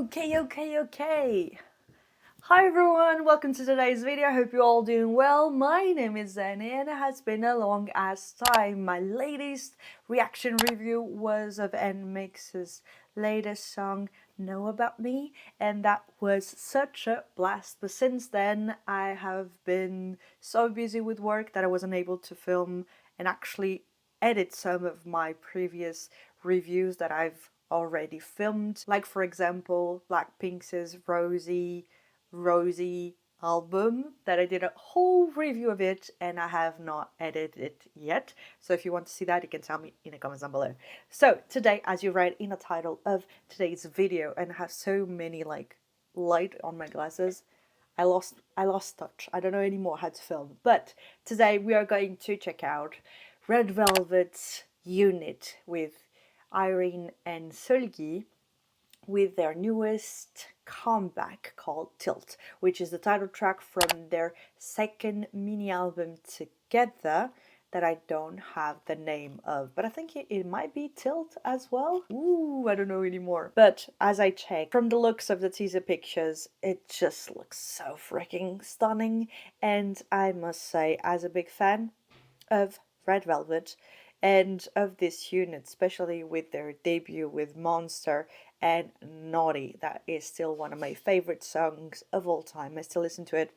Okay. Hi everyone, welcome to today's video. I hope you're all doing well. My name is Zane and it has been a long ass time. My latest reaction review was of NMIX's latest song, Know About Me, and that was such a blast. But since then, I have been so busy with work that I wasn't able to film and actually edit some of my previous reviews that I've already filmed. Like for example, Blackpink's Rosie album that I did a whole review of it and I have not edited it yet. So if you want to see that, you can tell me in the comments down below. So today, as you read in the title of today's video, and I have so many like light on my glasses, I lost touch. I don't know anymore how to film. But today we are going to check out Red Velvet's Unit with Irene and Seulgi, with their newest comeback called Tilt, which is the title track from their second mini album together that I don't have the name of, but I think it might be Tilt as well. Ooh, I don't know anymore. But as I check, from the looks of the teaser pictures, it just looks so freaking stunning. And I must say, as a big fan of Red Velvet and of this unit, especially with their debut with Monster and Naughty, that is still one of my favorite songs of all time. I still listen to it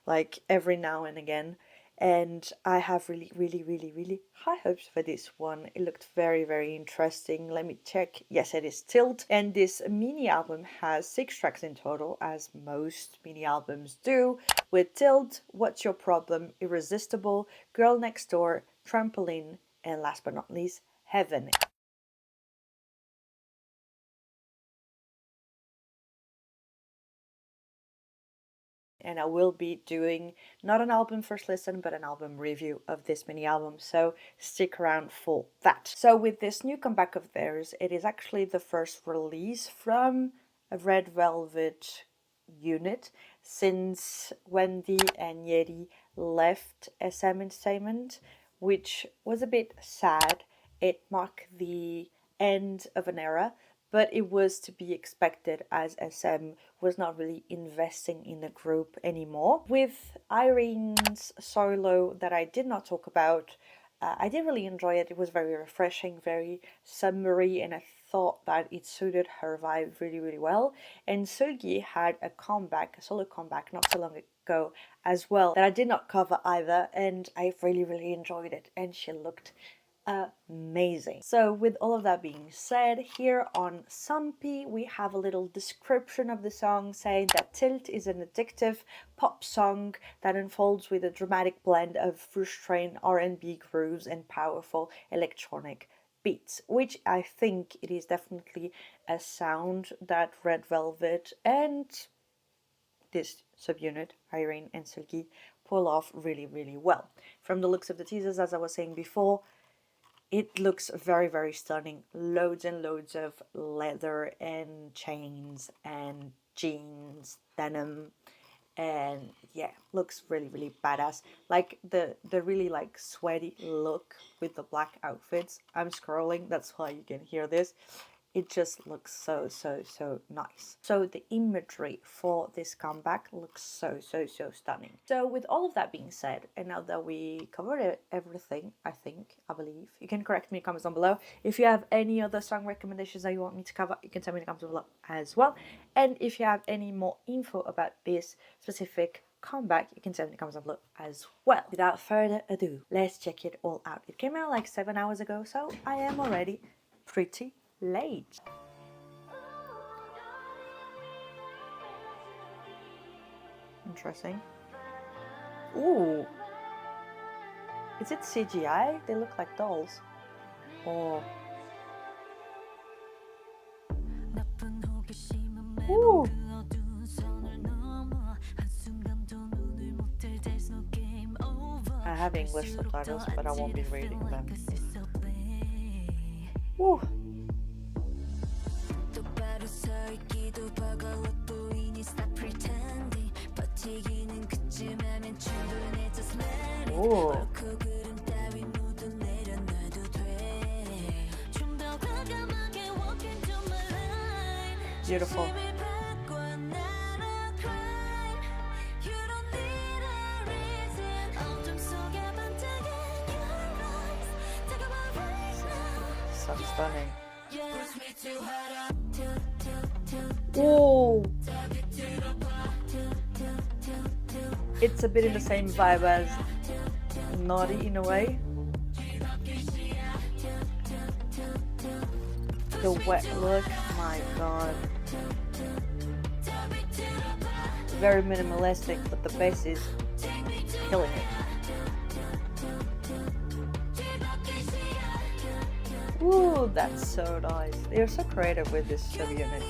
like every now and again, and I have really high hopes for this one. It looked very interesting. Let me check. Yes, it is Tilt, and this mini album has 6 tracks in total, as most mini albums do, with Tilt, What's Your Problem, Irresistible, Girl Next Door, Trampoline, and last but not least, Heaven. And I will be doing not an album first listen, but an album review of this mini album, so stick around for that. So with this new comeback of theirs, it is actually the first release from a Red Velvet unit since Wendy and Yeri left SM Entertainment, which was a bit sad. It marked the end of an era, but it was to be expected as SM was not really investing in the group anymore. With Irene's solo that I did not talk about, I did really enjoy it. It was very refreshing, very summery, and I thought that it suited her vibe really well. And Seulgi had a solo comeback not so long ago as well, that I did not cover either, and I really enjoyed it, and she looked amazing. So with all of that being said, here on Sumpy we have a little description of the song saying that Tilt is an addictive pop song that unfolds with a dramatic blend of frustrating R&B grooves and powerful electronic beats, which I think it is definitely a sound that Red Velvet and this subunit, Irene and Seulgi, pull off really well. From the looks of the teasers, as I was saying before, it looks very stunning. Loads and loads of leather and chains and jeans, denim, and yeah, looks really badass. Like the really like sweaty look with the black outfits. I'm scrolling, that's why you can hear this. It just looks so nice. So the imagery for this comeback looks so stunning. So with all of that being said, and now that we covered everything, I believe, you can correct me in the comments down below. If you have any other song recommendations that you want me to cover, you can tell me in the comments below as well. And if you have any more info about this specific comeback, you can tell me in the comments down below as well. Without further ado, let's check it all out. It came out like 7 hours ago, so I am already pretty late. Interesting. Ooh. Is it CGI? They look like dolls. Oh. Ooh. I have English subtitles, but I won't be reading them. Ooh. Ooh. Beautiful. So stunning. Whoa! It's a bit in the same vibe as Naughty in a way. The wet look, my god. Very minimalistic, but the bass is killing it. Ooh, that's so nice. They're so creative with this subunit.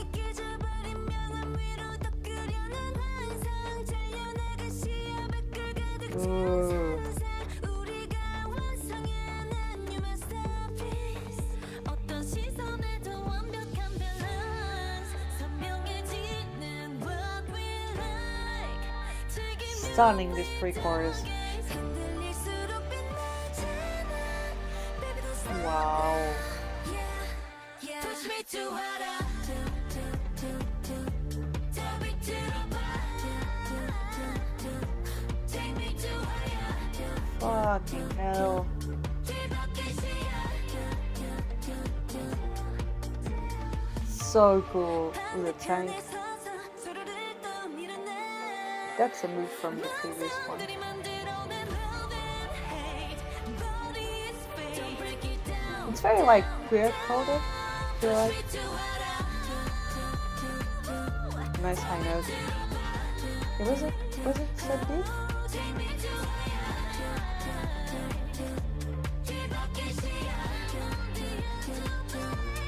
Ooh. Stunning, this pre-chorus. Wow. Fucking hell. So cool with the tank. That's a move from the previous one. It's very like queer coded, I feel like. Nice high note. Was it so deep?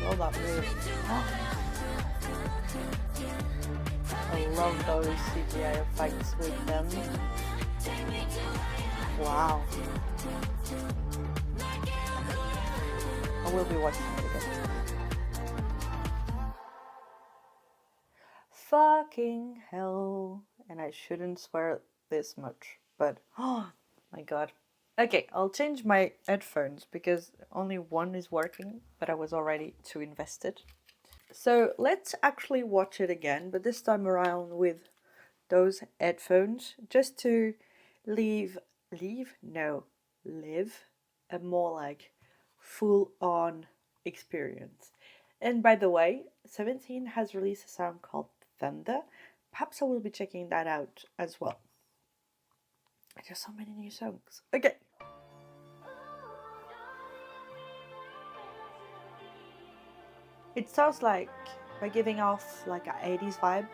Love that move. I love those CGI effects with them. Wow. I will be watching it again. Fucking hell. And I shouldn't swear this much, but oh my god. Okay, I'll change my headphones because only one is working, but I was already too invested. So let's actually watch it again, but this time around with those headphones, just to live a more like full-on experience. And by the way, 17 has released a song called Thunder. Perhaps I will be checking that out as well. There's so many new songs. Okay. It sounds like we're giving off like an 80s vibe.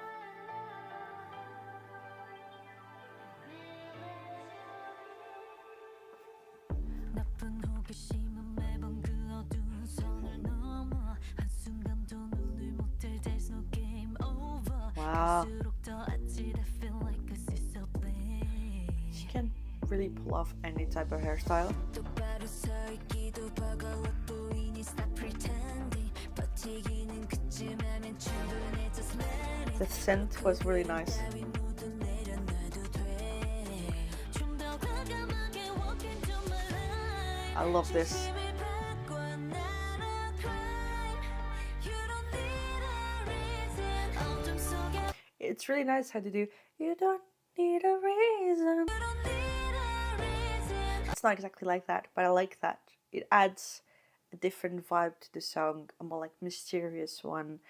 Wow. She can really pull off any type of hairstyle. The scent was really nice. I love this. It's really nice how to do "You don't need a reason." It's not exactly like that, but I like that. It adds a different vibe to the song, a more like mysterious one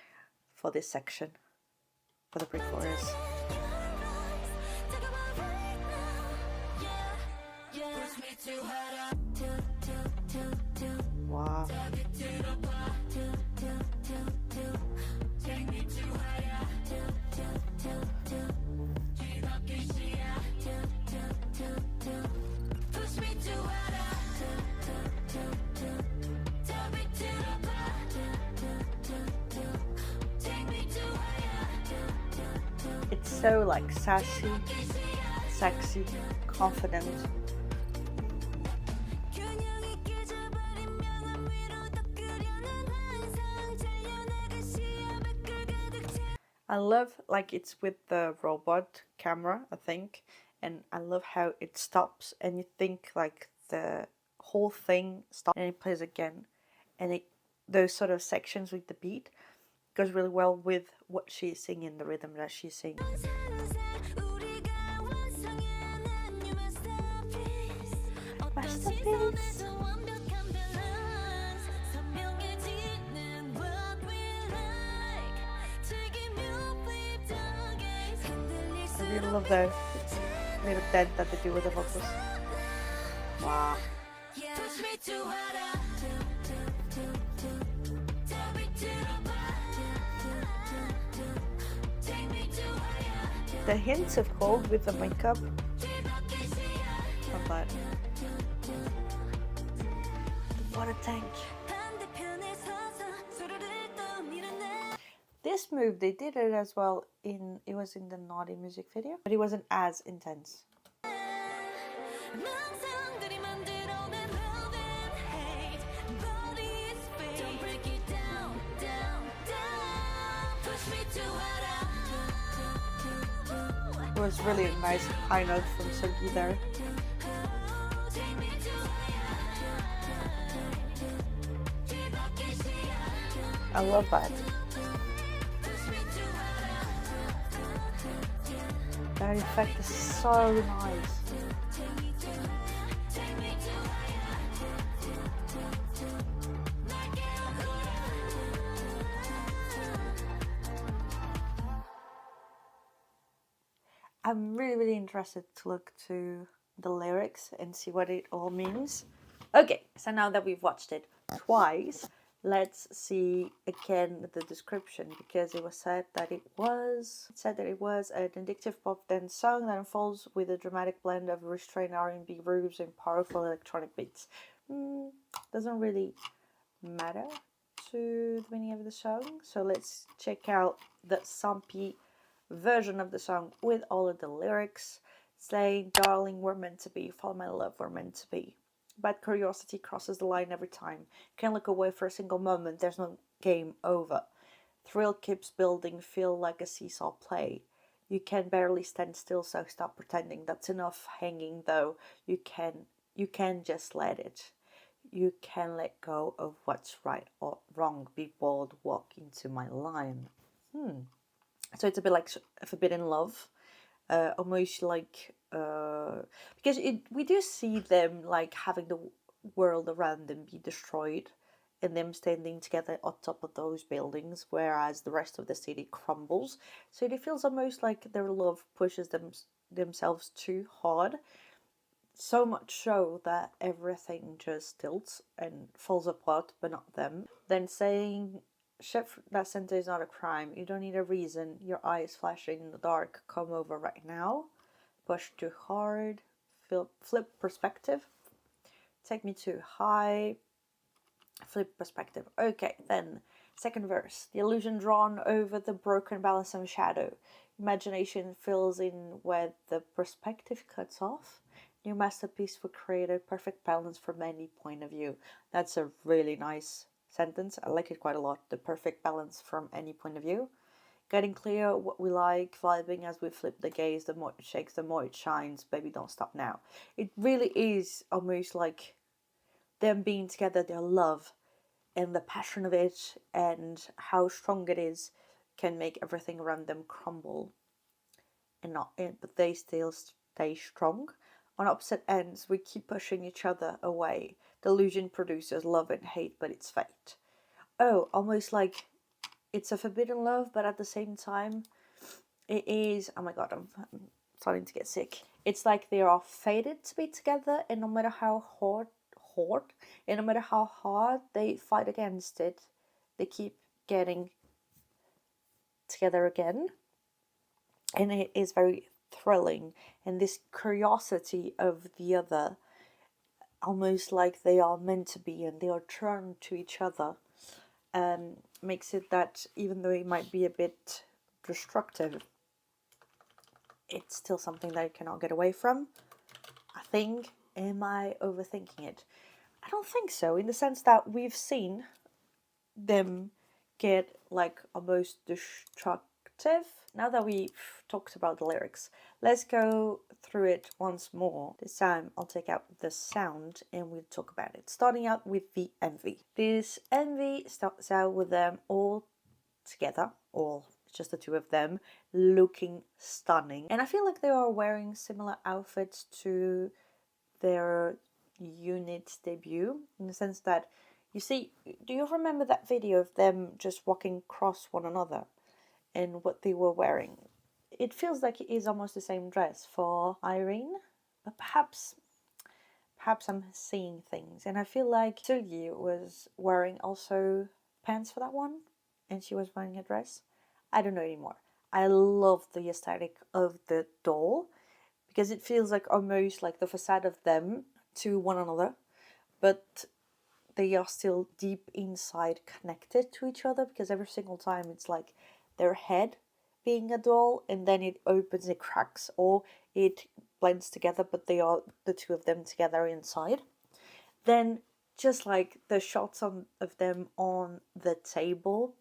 for this section, for the pre-chorus. Wow. It's so like sassy, sexy, confident. I love like it's with the robot camera, I think, and I love how it stops and you think like the whole thing stops and it plays again, and those sort of sections with the beat, goes really well with what she's singing, the rhythm that she's singing. Masterpiece. I really love the little dent that they do with the vocals. Wow. The hints of gold with the makeup. Love that. The water tank. This move, they did it as well it was in the Naughty music video, but it wasn't as intense. It was really a nice high note from Seulgi there. I love that. That effect is so nice. I'm really interested to look to the lyrics and see what it all means. Okay, so now that we've watched it twice, let's see again the description, because it said that it was an addictive pop dance song that unfolds with a dramatic blend of restrained R&B grooves and powerful electronic beats. Doesn't really matter to the meaning of the song, so let's check out the Sampi version of the song with all of the lyrics, saying, "Darling, we're meant to be, follow my love, we're meant to be. But curiosity crosses the line every time. Can't look away for a single moment, there's no game over. Thrill keeps building, feel like a seesaw play. You can barely stand still, so stop pretending. That's enough hanging though. You can just let it. You can let go of what's right or wrong. Be bold, walk into my line." So it's a bit like Forbidden Love, almost like because we do see them like having the world around them be destroyed, and them standing together on top of those buildings, whereas the rest of the city crumbles. So it feels almost like their love pushes themselves too hard, so much so that everything just tilts and falls apart, but not them. Then saying, "Shit, that center is not a crime. You don't need a reason. Your eyes flashing in the dark. Come over right now. Push too hard. Flip perspective. Take me too high. Flip perspective." Okay, then second verse. "The illusion drawn over the broken balance of shadow. Imagination fills in where the perspective cuts off. New masterpiece for created perfect balance from any point of view." That's a really nice sentence. I like it quite a lot. The perfect balance from any point of view. Getting clear what we like, vibing as we flip the gaze. The more it shakes, the more it shines. Baby, don't stop now. It really is almost like them being together, their love and the passion of it and how strong it is can make everything around them crumble, but they still stay strong. On opposite ends, we keep pushing each other away. Delusion produces love and hate, but it's fate. Oh, almost like it's a forbidden love, but at the same time, it is. Oh my god, I'm starting to get sick. It's like they are fated to be together, and no matter how and no matter how hard they fight against it, they keep getting together again. And it is very thrilling, and this curiosity of the other, almost like they are meant to be and they are turned to each other, makes it that even though it might be a bit destructive, it's still something that you cannot get away from, I think. Am I overthinking it? I don't think so, in the sense that we've seen them get like almost destructive. Now that we've talked about the lyrics, let's go through it once more. This time I'll take out the sound and we'll talk about it. Starting out with the envy. This envy starts out with them all together, or just the two of them, looking stunning. And I feel like they are wearing similar outfits to their unit debut, in the sense that, you see, do you remember that video of them just walking across one another and what they were wearing? It feels like it is almost the same dress for Irene, but perhaps I'm seeing things. And I feel like Seulgi was wearing also pants for that one, and she was wearing a dress. I don't know anymore. I love the aesthetic of the doll, because it feels like almost like the facade of them to one another, but they are still deep inside connected to each other, because every single time it's like their head being a doll, and then it opens, it cracks, or it blends together, but they are the two of them together inside. Then just like the shots of them on the table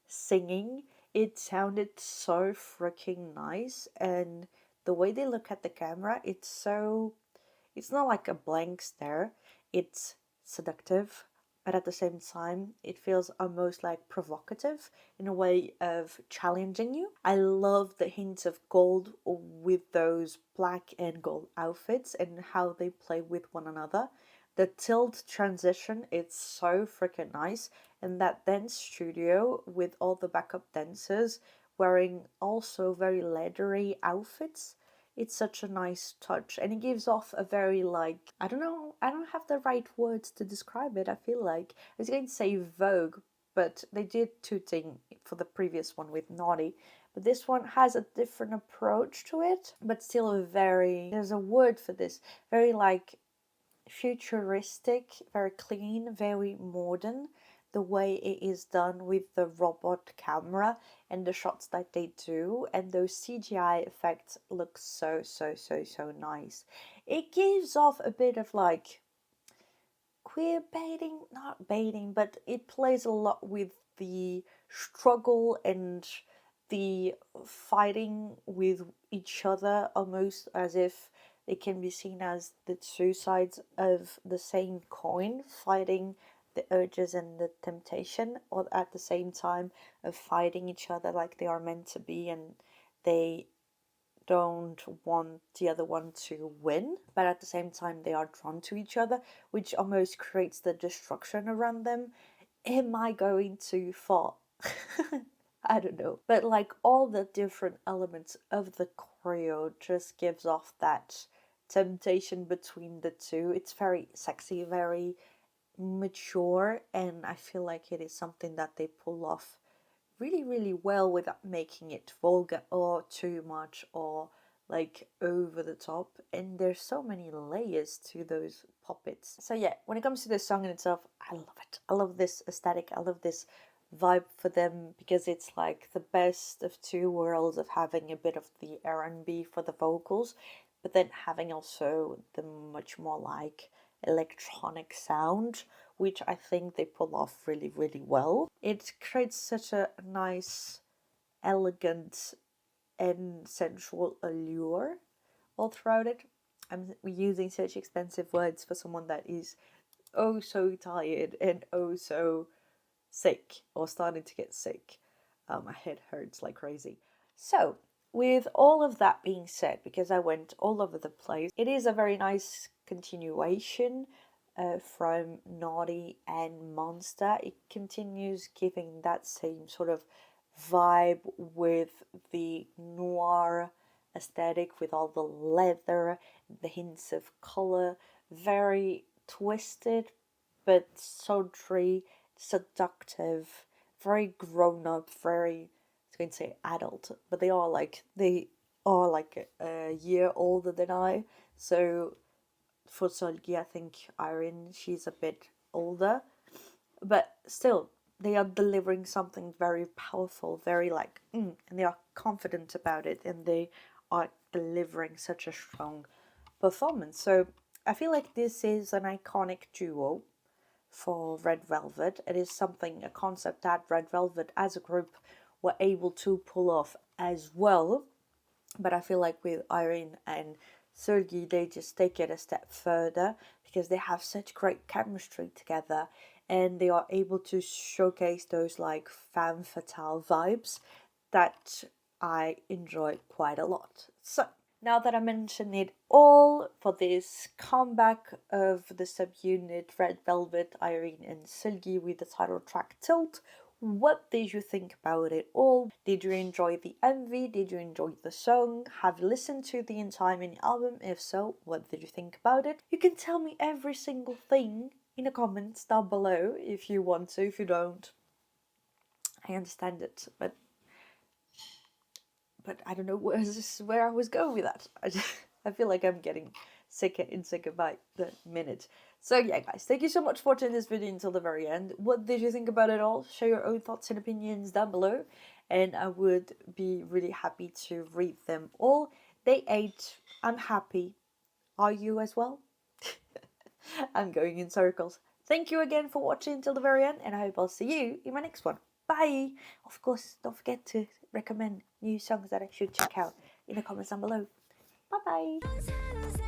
singing, it sounded so freaking nice. And the way they look at the camera, it's not like a blank stare, it's seductive, but at the same time it feels almost like provocative, in a way of challenging you. I love the hints of gold with those black and gold outfits and how they play with one another. The tilt transition, it's so freaking nice. And that dance studio with all the backup dancers wearing also very leathery outfits, it's such a nice touch, and it gives off a very, like, I don't know, I don't have the right words to describe it. I feel like I was going to say Vogue, but they did tooting for the previous one with Naughty, but this one has a different approach to it, but still a very, there's a word for this, very like futuristic, very clean, very modern. The way it is done with the robot camera and the shots that they do, and those CGI effects look so nice. It gives off a bit of like queer baiting, not baiting, but it plays a lot with the struggle and the fighting with each other, almost as if they can be seen as the two sides of the same coin, fighting the urges and the temptation, or at the same time of fighting each other like they are meant to be, and they don't want the other one to win, but at the same time they are drawn to each other, which almost creates the destruction around them. Am I going too far? I don't know. But like all the different elements of the choreo just gives off that temptation between the two. It's very sexy, very mature, and I feel like it is something that they pull off really well without making it vulgar or too much or like over the top. And there's so many layers to those puppets. So yeah, when it comes to this song in itself, I love it. I love this aesthetic. I love this vibe for them, because it's like the best of two worlds, of having a bit of the R&B for the vocals, but then having also the much more like electronic sound, which I think they pull off really well. It creates such a nice, elegant, and sensual allure all throughout it. I'm using such expensive words for someone that is oh so tired and oh so sick, or starting to get sick. My head hurts like crazy. So, with all of that being said, because I went all over the place, it is a very nice continuation from Naughty and Monster. It continues giving that same sort of vibe with the noir aesthetic, with all the leather, the hints of color, very twisted but sultry, seductive, very grown up, very, I was going to say adult, but they are like a year older than I. So for Seulgi, I think Irene, she's a bit older, but still they are delivering something very powerful, very like, and they are confident about it, and they are delivering such a strong performance. So I feel like this is an iconic duo for Red Velvet. It is something, a concept that Red Velvet as a group were able to pull off as well. But I feel like with Irene and Seulgi, they just take it a step further, because they have such great chemistry together, and they are able to showcase those like femme fatale vibes that I enjoy quite a lot. So now that I mentioned it all for this comeback of the subunit Red Velvet, Irene and Seulgi with the title track Tilt, what did you think about it all? Did you enjoy the MV? Did you enjoy the song? Have you listened to the entire mini album? If so, what did you think about it? You can tell me every single thing in the comments down below if you want to. If you don't, I understand it, but I don't know where I was going with that. I feel like I'm getting sicker and sicker by the minute. So yeah, guys, thank you so much for watching this video until the very end. What did you think about it all? Share your own thoughts and opinions down below, and I would be really happy to read them all. Day 8, I'm happy. Are you as well? I'm going in circles. Thank you again for watching until the very end, and I hope I'll see you in my next one. Bye! Of course, don't forget to recommend new songs that I should check out in the comments down below. Bye bye!